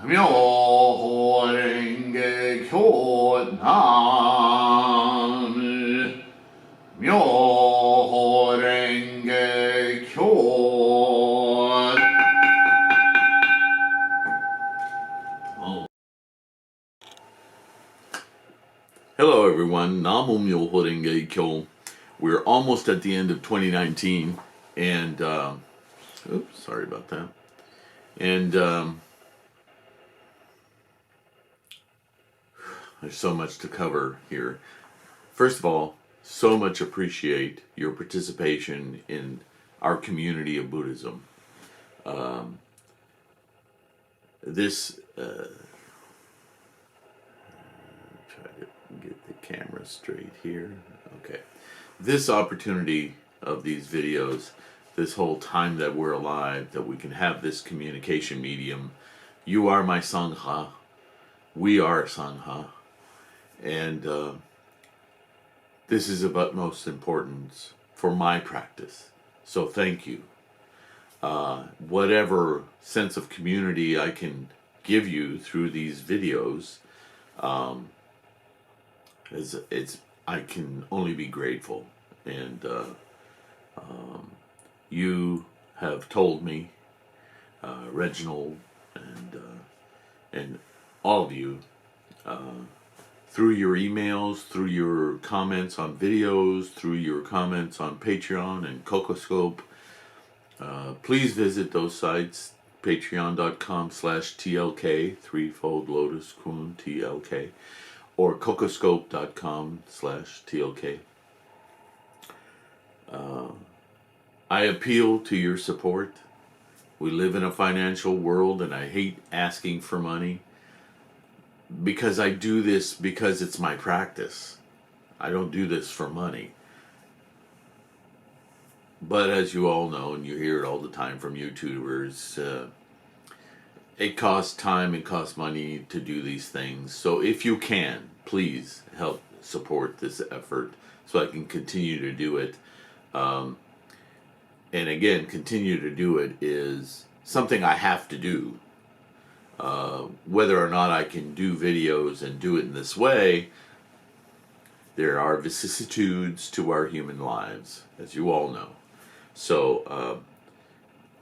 妙法蓮華経南無妙法蓮華経。Hello everyone, Namo Myoho Renge Kyo. We're almost at the end of 2019 and oops, sorry about that. And there's so much to cover here. First of all, so much appreciate your participation in our community of Buddhism. This try to get the camera straight here. Okay. This opportunity of these videos, this whole time that we're alive, that we can have this communication medium. You are my Sangha. We are Sangha. And this is of utmost importance for my practice. So thank you. Whatever sense of community I can give you through these videos, I can only be grateful. And you have told me, Reginald and all of you, through your emails, through your comments on videos, through your comments on Patreon and Cocoscope, please visit those sites, patreon.com/TLK, Threefold Lotus Kun TLK, or cocoscope.com/TLK. I appeal to your support. We live in a financial world and I hate asking for money because I do this because it's my practice. I don't do this for money. But as you all know, and you hear it all the time from YouTubers, it costs time and costs money to do these things. So if you can, please help support this effort so I can continue to do it. And again, continue to do it is something I have to do. Whether or not I can do videos and do it in this way, there are vicissitudes to our human lives, as you all know. So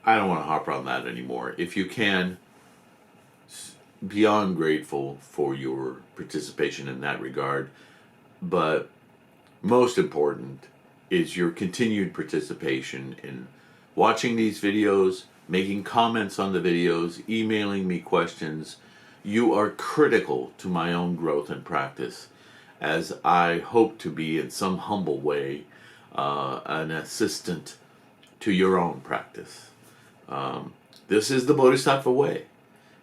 I don't want to harp on that anymore. If you can, beyond grateful for your participation in that regard, but most important is your continued participation in watching these videos, making comments on the videos, emailing me questions. You are critical to my own growth and practice, as I hope to be in some humble way an assistant to your own practice. This is the Bodhisattva way,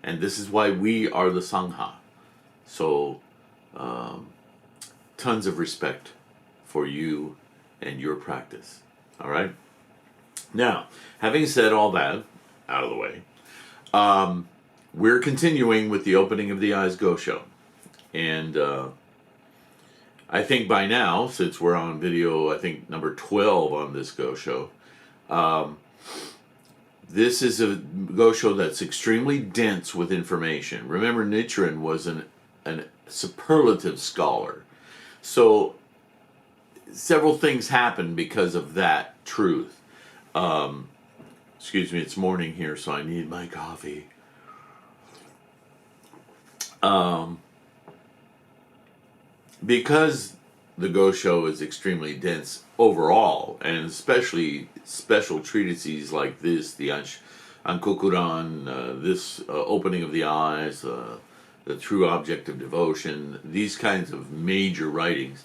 and this is why we are the Sangha. So tons of respect for you and your practice. All right? Now, having said all that out of the way, we're continuing with the opening of the Eyes Gosho. And I think by now, since we're on video, I think number 12 on this Gosho, this is a Gosho that's extremely dense with information. Remember, Nichiren was a superlative scholar. So several things happen because of that truth. Excuse me, it's morning here, so I need my coffee. Because the Gosho is extremely dense overall, and especially special treatises like this, the Ankokuran, this opening of the eyes, the true object of devotion, these kinds of major writings,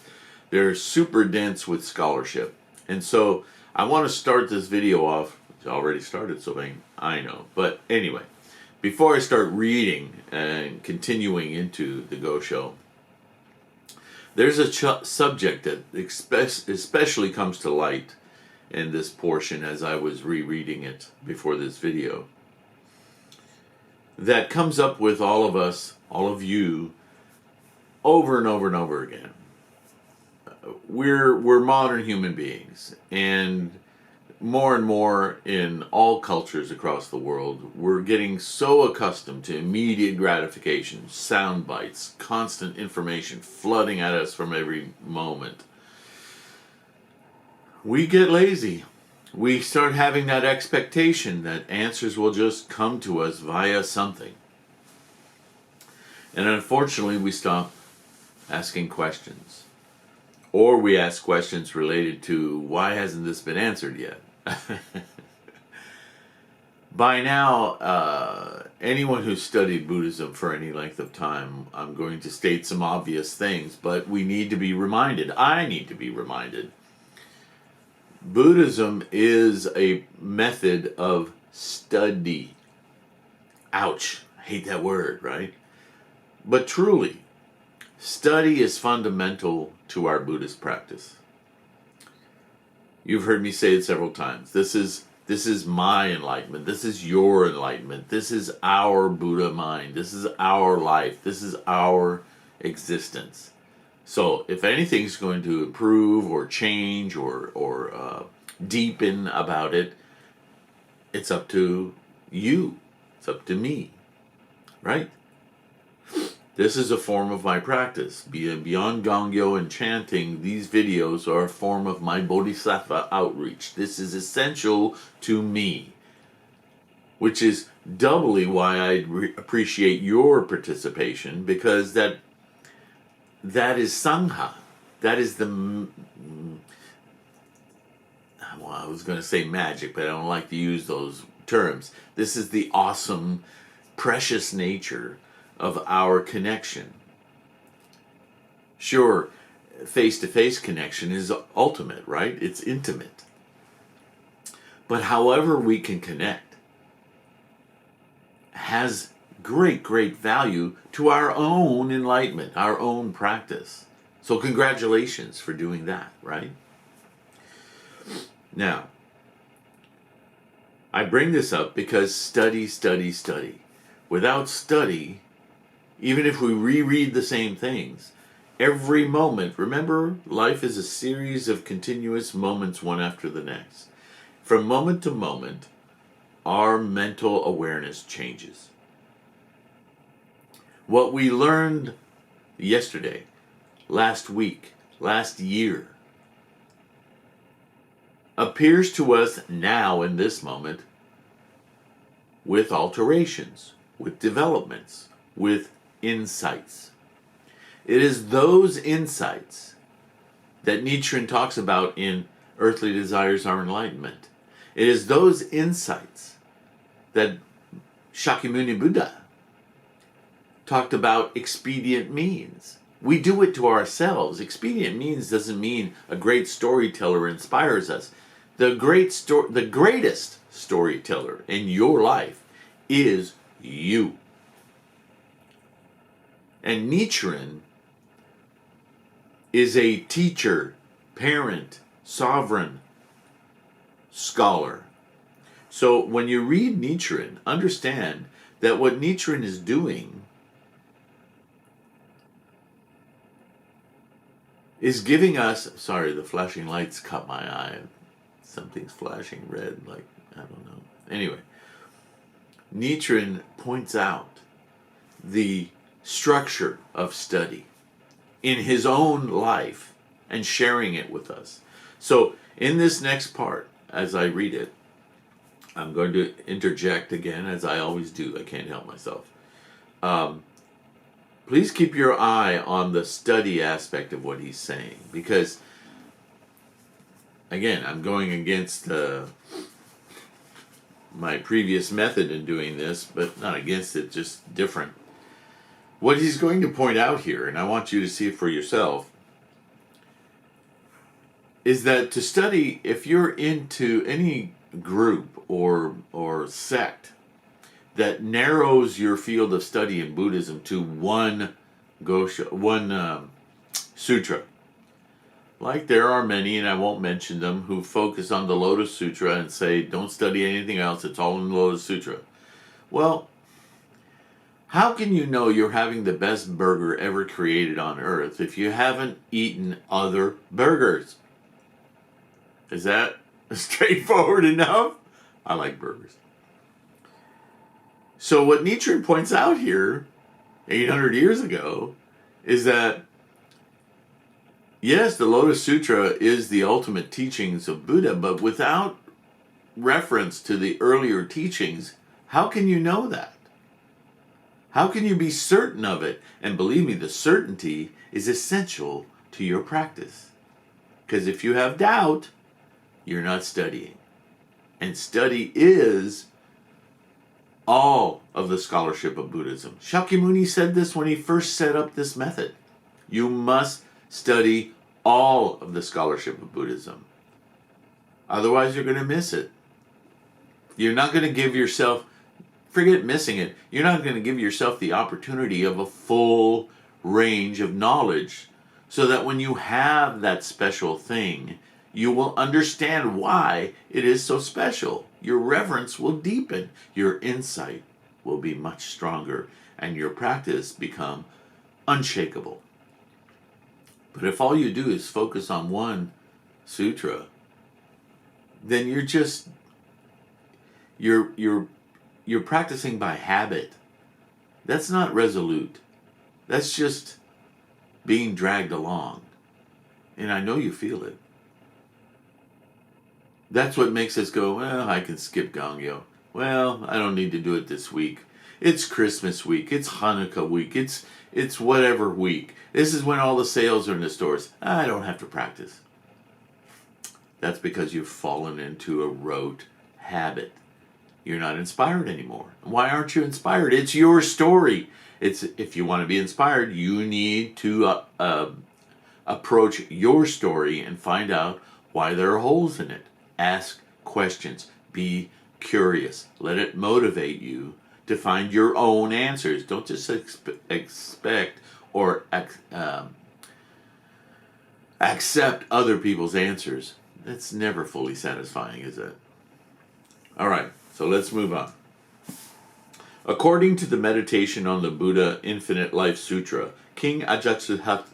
they're super dense with scholarship. And so I want to start this video off. It's already started, so I know. But anyway, before I start reading and continuing into the Gosho, there's a subject that especially comes to light in this portion as I was rereading it before this video, that comes up with all of us, all of you, over and over and over again. We're modern human beings, and more and more in all cultures across the world, we're getting so accustomed to immediate gratification, sound bites, constant information flooding at us from every moment. We get lazy. We start having that expectation that answers will just come to us via something. And unfortunately, we stop asking questions. Or we ask questions related to, why hasn't this been answered yet? By now, anyone who's studied Buddhism for any length of time, I'm going to state some obvious things, but we need to be reminded. I need to be reminded. Buddhism is a method of study. Ouch, I hate that word, right? But truly, study is fundamental to our Buddhist practice. You've heard me say it several times. This is my enlightenment. This is your enlightenment. This is our Buddha mind. This is our life. This is our existence. So if anything's going to improve or change or deepen about it, it's up to you. It's up to me. Right? This is a form of my practice. Beyond Gongyo and chanting, these videos are a form of my Bodhisattva outreach. This is essential to me, which is doubly why I appreciate your participation, because that is Sangha. That is well, I was going to say magic, but I don't like to use those terms. This is the awesome, precious nature of our connection. Sure, face-to-face connection is ultimate, right? It's intimate. But however we can connect has great, great value to our own enlightenment, our own practice. So congratulations for doing that, right? Now, I bring this up because study. Without study, even if we reread the same things, every moment, remember, life is a series of continuous moments, one after the next. From moment to moment, our mental awareness changes. What we learned yesterday, last week, last year, appears to us now in this moment with alterations, with developments, with insights. It is those insights that Nichiren talks about in Earthly Desires Are Enlightenment. It is those insights that Shakyamuni Buddha talked about expedient means. We do it to ourselves. Expedient means doesn't mean a great storyteller inspires us. The greatest storyteller in your life is you. And Nichiren is a teacher, parent, sovereign, scholar. So when you read Nichiren, understand that what Nichiren is doing is giving us, sorry, the flashing lights caught my eye. Something's flashing red, like, I don't know. Anyway, Nichiren points out the structure of study in his own life and sharing it with us. So in this next part, as I read it, I'm going to interject again, as I always do. I can't help myself. Please keep your eye on the study aspect of what he's saying, because again, I'm going against my previous method in doing this, but not against it, just different. What he's going to point out here, and I want you to see it for yourself, is that to study, if you're into any group or sect that narrows your field of study in Buddhism to one sutra, like there are many, and I won't mention them, who focus on the Lotus Sutra and say, don't study anything else, it's all in the Lotus Sutra. Well, how can you know you're having the best burger ever created on earth if you haven't eaten other burgers? Is that Straightforward enough? I like burgers. So what Nichiren points out here, 800 years ago, is that yes, the Lotus Sutra is the ultimate teachings of Buddha, but without reference to the earlier teachings, how can you know that? How can you be certain of it? And believe me, the certainty is essential to your practice. Because if you have doubt, you're not studying. And study is all of the scholarship of Buddhism. Shakyamuni said this when he first set up this method. You must study all of the scholarship of Buddhism. Otherwise, you're going to miss it. You're not going to give yourself, forget missing it, you're not going to give yourself the opportunity of a full range of knowledge so that when you have that special thing, you will understand why it is so special. Your reverence will deepen, your insight will be much stronger, and your practice become unshakable. But if all you do is focus on one sutra, then you're practicing by habit. That's not resolute. That's just being dragged along. And I know you feel it. That's what makes us go, well, I can skip Gangyo. Well, I don't need to do it this week. It's Christmas week. It's Hanukkah week. It's whatever week. This is when all the sales are in the stores. I don't have to practice. That's because you've fallen into a rote habit. You're not inspired anymore. Why aren't you inspired? It's your story. If you want to be inspired, you need to approach your story and find out why there are holes in it. Ask questions. Be curious. Let it motivate you to find your own answers. Don't just expect or accept other people's answers. That's never fully satisfying, is it? All right, so let's move on. According to the Meditation on the Buddha Infinite Life Sutra, King Ajatashatru,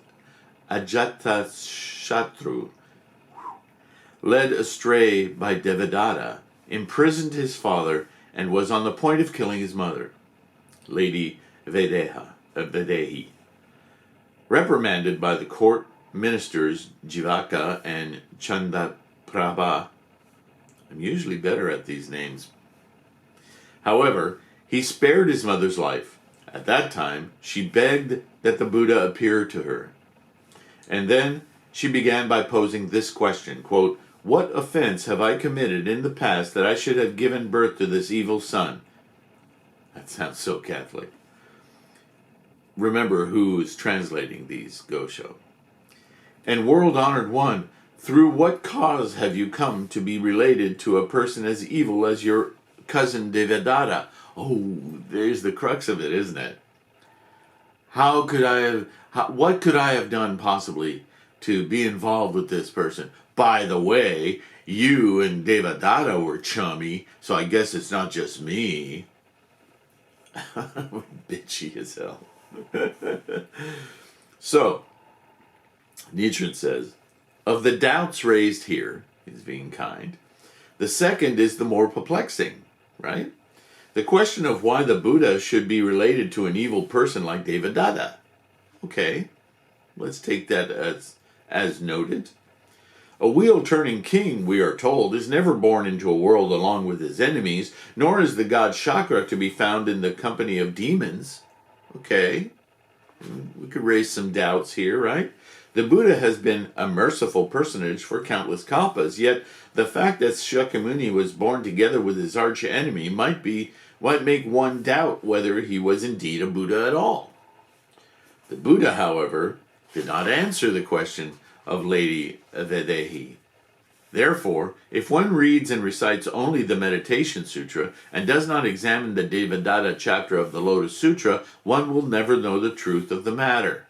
led astray by Devadatta, imprisoned his father and was on the point of killing his mother, Lady Vaidehi. Reprimanded by the court ministers Jivaka and Chandaprabha. I'm usually better at these names. However, he spared his mother's life. At that time, she begged that the Buddha appear to her. And then she began by posing this question, quote, "What offense have I committed in the past that I should have given birth to this evil son?" That sounds so Catholic. Remember who is translating these, Gosho. "And world-honored one, through what cause have you come to be related to a person as evil as your cousin Devadatta?" Oh, there's the crux of it, isn't it? What could I have done possibly to be involved with this person? By the way, you and Devadatta were chummy, so I guess it's not just me. Bitchy as hell. So, Nichiren says, of the doubts raised here, he's being kind, the second is the more perplexing, right? The question of why the Buddha should be related to an evil person like Devadatta. Okay, let's take that as noted. A wheel-turning king, we are told, is never born into a world along with his enemies, nor is the god Chakra to be found in the company of demons. Okay, we could raise some doubts here, right? The Buddha has been a merciful personage for countless kalpas, yet the fact that Shakyamuni was born together with his arch enemy might make one doubt whether he was indeed a Buddha at all. The Buddha, however, did not answer the question of Lady Vaidehi. Therefore, if one reads and recites only the Meditation Sutra and does not examine the Devadatta chapter of the Lotus Sutra, one will never know the truth of the matter.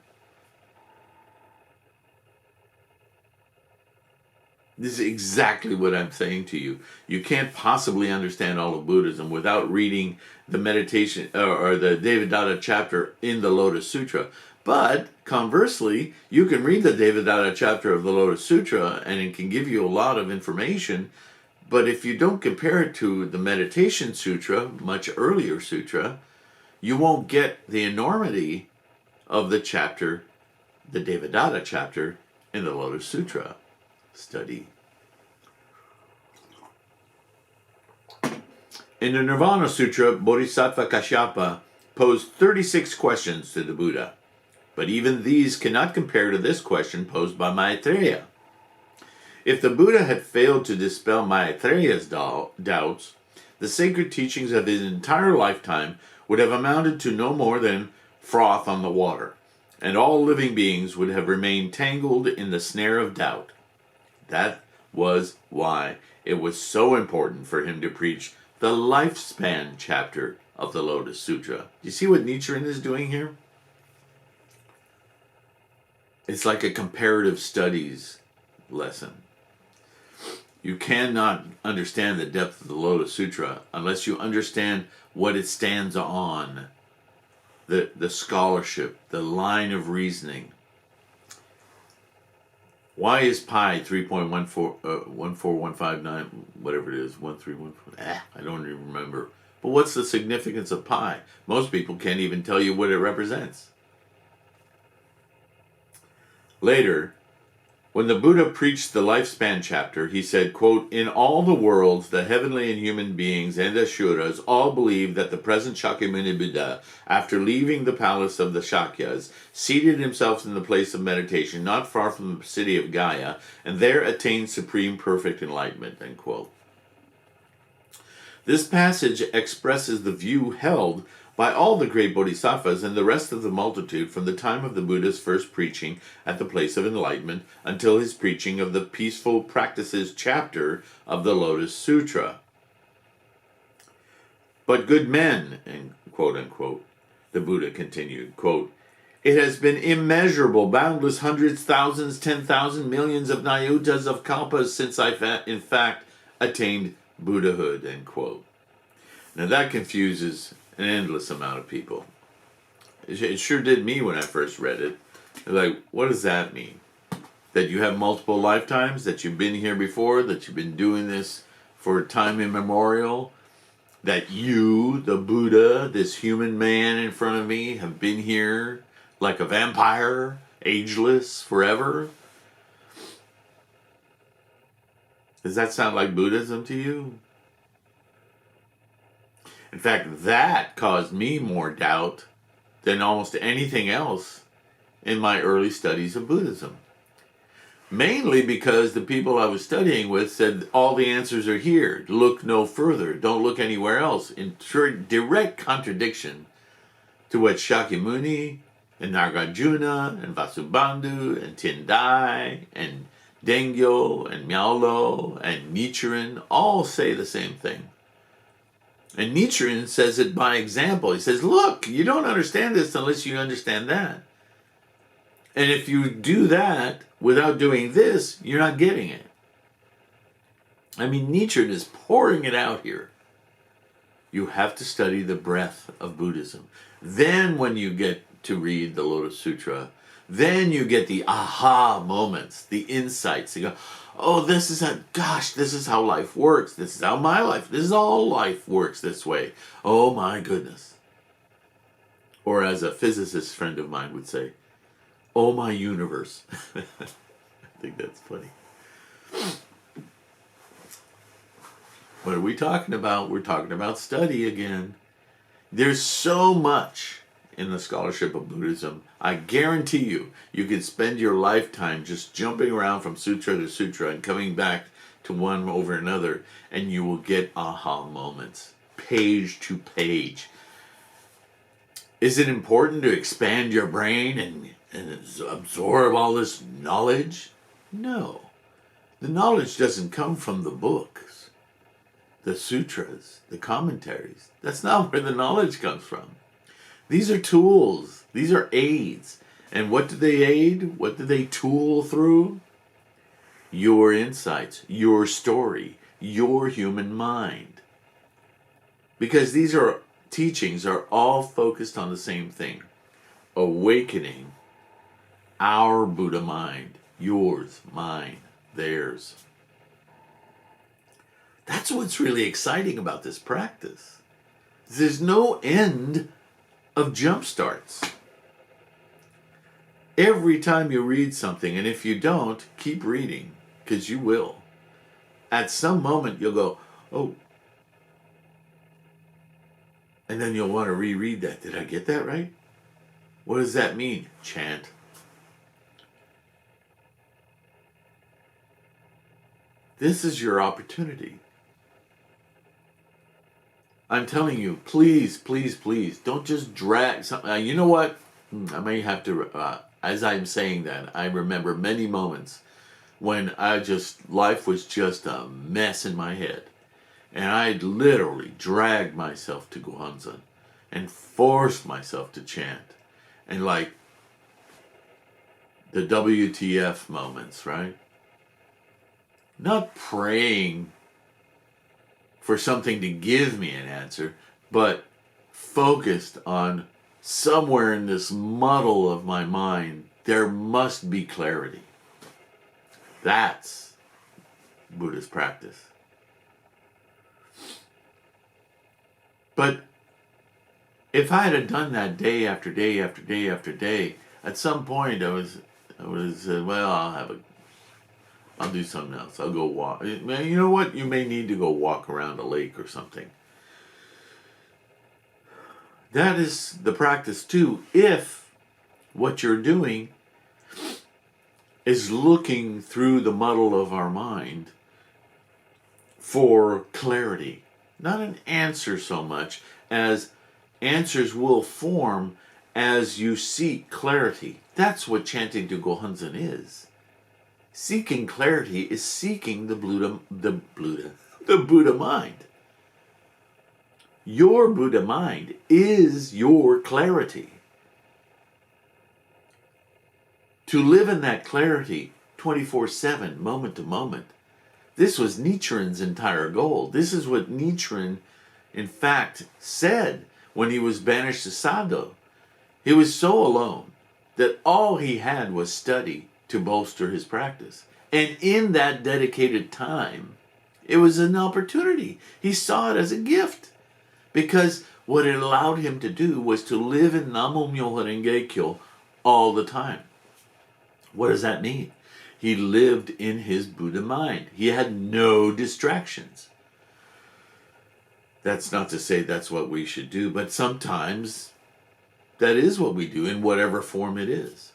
This is exactly what I'm saying to you. You can't possibly understand all of Buddhism without reading the meditation or the Devadatta chapter in the Lotus Sutra. But conversely, you can read the Devadatta chapter of the Lotus Sutra and it can give you a lot of information But if you don't compare it to the Meditation Sutra, much earlier sutra, you won't get the enormity of the chapter, the Devadatta chapter in the Lotus Sutra. Study. In the Nirvana Sutra, Bodhisattva Kashyapa posed 36 questions to the Buddha, but even these cannot compare to this question posed by Maitreya. If the Buddha had failed to dispel Maitreya's doubts, the sacred teachings of his entire lifetime would have amounted to no more than froth on the water, and all living beings would have remained tangled in the snare of doubt. That was why it was so important for him to preach the lifespan chapter of the Lotus Sutra. You see what Nichiren is doing here? It's like a comparative studies lesson. You cannot understand the depth of the Lotus Sutra unless you understand what it stands on, the scholarship, the line of reasoning. Why is pi 3.14159, whatever it is, 1314? I don't even remember. But what's the significance of pi? Most people can't even tell you what it represents. Later, when the Buddha preached the lifespan chapter, he said, quote, "In all the worlds, the heavenly and human beings and Asuras all believe that the present Shakyamuni Buddha, after leaving the palace of the Shakyas, seated himself in the place of meditation not far from the city of Gaya, and there attained supreme perfect enlightenment," end quote. This passage expresses the view held by all the great bodhisattvas and the rest of the multitude from the time of the Buddha's first preaching at the place of enlightenment until his preaching of the peaceful practices chapter of the Lotus Sutra. "But good men," and quote unquote, the Buddha continued, quote, "it has been immeasurable, boundless hundreds, thousands, 10,000 millions of nayutas of kalpas since I in fact attained Buddhahood," end quote. Now that confuses an endless amount of people. It sure did me when I first read it. They're like, what does that mean? That you have multiple lifetimes? That you've been here before? That you've been doing this for time immemorial? That you, the Buddha, this human man in front of me, have been here like a vampire, ageless, forever? Does that sound like Buddhism to you? In fact, that caused me more doubt than almost anything else in my early studies of Buddhism. Mainly because the people I was studying with said all the answers are here. Look no further. Don't look anywhere else. In direct contradiction to what Shakyamuni and Nagarjuna and Vasubandhu and Tendai and Dengyo and Miaolo and Nichiren all say the same thing. And Nichiren says it by example. He says, look, you don't understand this unless you understand that. And if you do that without doing this, you're not getting it. I mean, Nichiren is pouring it out here. You have to study the breadth of Buddhism. Then when you get to read the Lotus Sutra, then you get the aha moments, the insights. You go, oh, this is how life works. This is how my life, this is all life works this way. Oh my goodness. Or as a physicist friend of mine would say, oh my universe. I think that's funny. What are we talking about? We're talking about study again. There's so much in the scholarship of Buddhism. I guarantee you, you could spend your lifetime just jumping around from sutra to sutra and coming back to one over another, and you will get aha moments, page to page. Is it important to expand your brain and absorb all this knowledge? No. The knowledge doesn't come from the books, the sutras, the commentaries. That's not where the knowledge comes from. These are tools. These are aids. And what do they aid? What do they tool through? Your insights, your story, your human mind. Because these teachings are all focused on the same thing. Awakening our Buddha mind. Yours, mine, theirs. That's what's really exciting about this practice. There's no end of jump starts. Every time you read something, and if you don't, keep reading, because you will. At some moment, you'll go, oh, and then you'll want to reread that. Did I get that right? What does that mean? Chant. This is your opportunity. I'm telling you, please, please, please, don't just drag something. You know what? I may have to, as I'm saying that, I remember many moments when life was just a mess in my head. And I literally dragged myself to Gohanzen and forced myself to chant. And like the WTF moments, right? Not praying for something to give me an answer, but focused on somewhere in this muddle of my mind, there must be clarity. That's Buddhist practice. But if I had done that day after day after day after day, at some point I was well, I'll do something else. I'll go walk. You know what? You may need to go walk around a lake or something. That is the practice too. If what you're doing is looking through the muddle of our mind for clarity, not an answer so much as answers will form as you seek clarity. That's what chanting to Gohanzen is. Seeking clarity is seeking the Buddha mind. Your Buddha mind is your clarity. To live in that clarity 24/7, moment to moment. This was Nichiren's entire goal. This is what Nichiren, in fact, said when he was banished to Sado. He was so alone that all he had was study to bolster his practice. And in that dedicated time, it was an opportunity. He saw it as a gift. Because what it allowed him to do was to live in Namo Myoho Renge Kyo all the time. What does that mean? He lived in his Buddha mind. He had no distractions. That's not to say that's what we should do, but sometimes that is what we do in whatever form it is.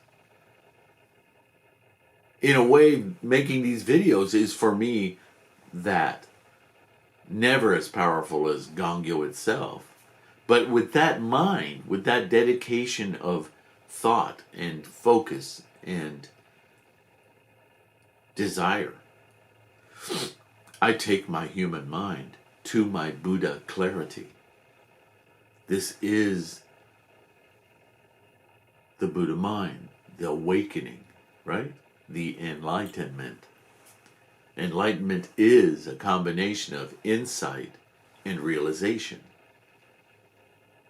In a way, making these videos is for me that. Never as powerful as Gongyo itself. But with that mind, with that dedication of thought and focus and desire, I take my human mind to my Buddha clarity. This is the Buddha mind, the awakening, right? The enlightenment. Enlightenment is a combination of insight and realization.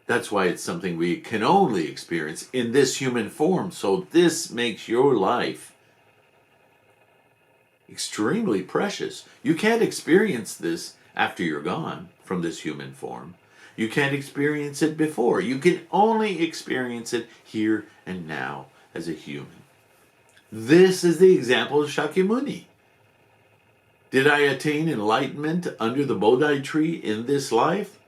That's why it's something we can only experience in this human form. So this makes your life extremely precious. You can't experience this after you're gone from this human form. You can't experience it before. You can only experience it here and now as a human. This is the example of Shakyamuni. Did I attain enlightenment under the Bodhi tree in this life?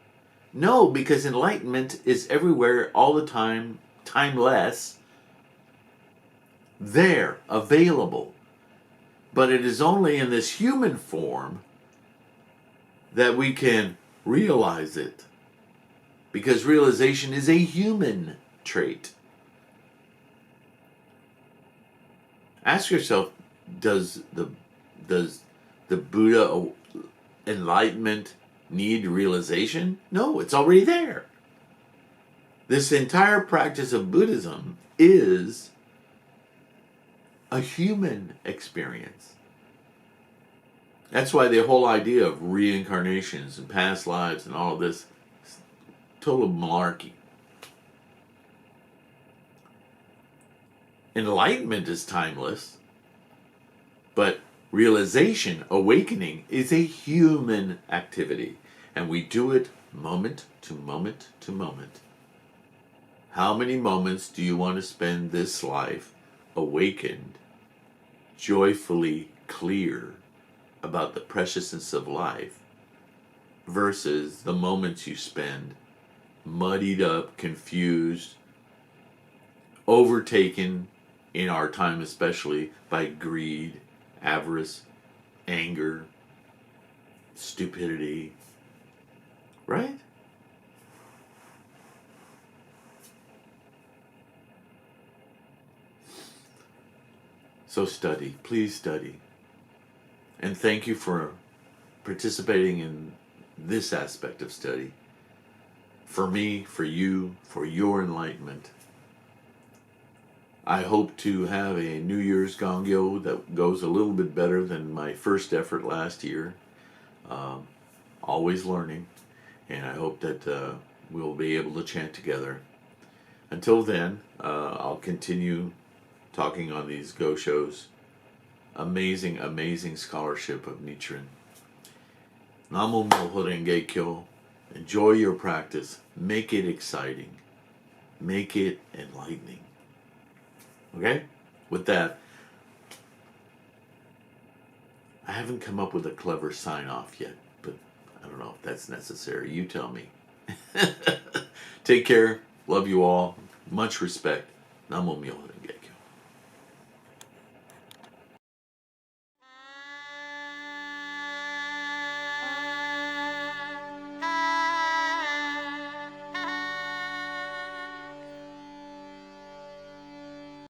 No, because enlightenment is everywhere all the time, timeless, there, available. But it is only in this human form that we can realize it. Because realization is a human trait. Ask yourself, does the Buddha enlightenment need realization? No, it's already there. This entire practice of Buddhism is a human experience. That's why the whole idea of reincarnations and past lives and all of this is total malarkey. Enlightenment is timeless, but Realization, awakening, is a human activity, and we do it moment to moment to moment. How many moments do you want to spend this life awakened, joyfully clear about the preciousness of life, versus the moments you spend muddied up, confused, overtaken in our time especially by greed, avarice, anger, stupidity, right? So study, please study. And thank you for participating in this aspect of study. For me, for you, for your enlightenment. I hope to have a New Year's Gongyo that goes a little bit better than my first effort last year. Um, Always learning, and I hope that we'll be able to chant together. Until then, I'll continue talking on these Go shows. Amazing, amazing scholarship of Nichiren. Namo Myoho Renge Kyo. Enjoy your practice. Make it exciting. Make it enlightening. Okay? With that, I haven't come up with a clever sign off yet, but I don't know if that's necessary. You tell me. Take care. Love you all. Much respect. Namo Myoho Renge Kyo.